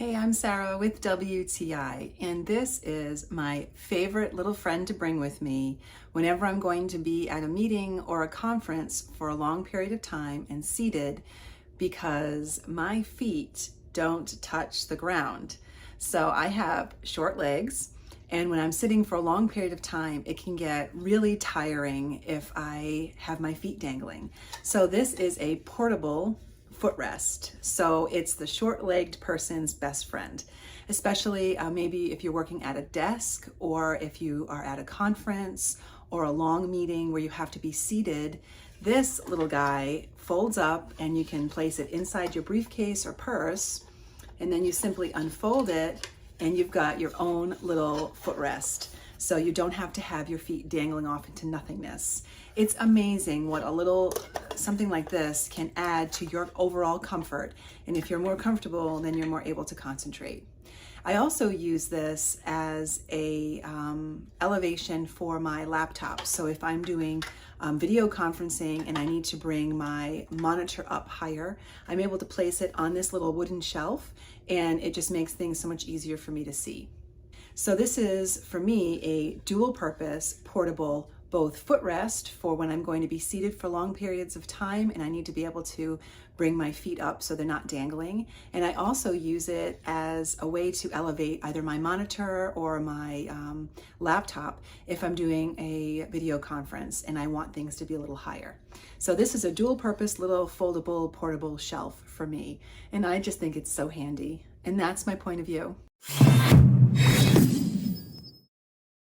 Hey, I'm Sarah with WTI, and this is my favorite little friend to bring with me whenever I'm going to be at a meeting or a conference for a long period of time and seated, because my feet don't touch the ground. So I have short legs, and when I'm sitting for a long period of time, it can get really tiring if I have my feet dangling. So this is a portable footrest. So it's the short-legged person's best friend, especially maybe if you're working at a desk or if you are at a conference or a long meeting where you have to be seated. This little guy folds up and you can place it inside your briefcase or purse, and then you simply unfold it and you've got your own little footrest. So you don't have to have your feet dangling off into nothingness. It's amazing what a little something like this can add to your overall comfort. And if you're more comfortable, then you're more able to concentrate. I also use this as a elevation for my laptop. So if I'm doing video conferencing and I need to bring my monitor up higher, I'm able to place it on this little wooden shelf, and it just makes things so much easier for me to see. So this is, for me, a dual purpose, portable, both footrest for when I'm going to be seated for long periods of time and I need to be able to bring my feet up so they're not dangling. And I also use it as a way to elevate either my monitor or my laptop if I'm doing a video conference and I want things to be a little higher. So this is a dual purpose little foldable portable shelf for me. And I just think it's so handy. And that's my point of view.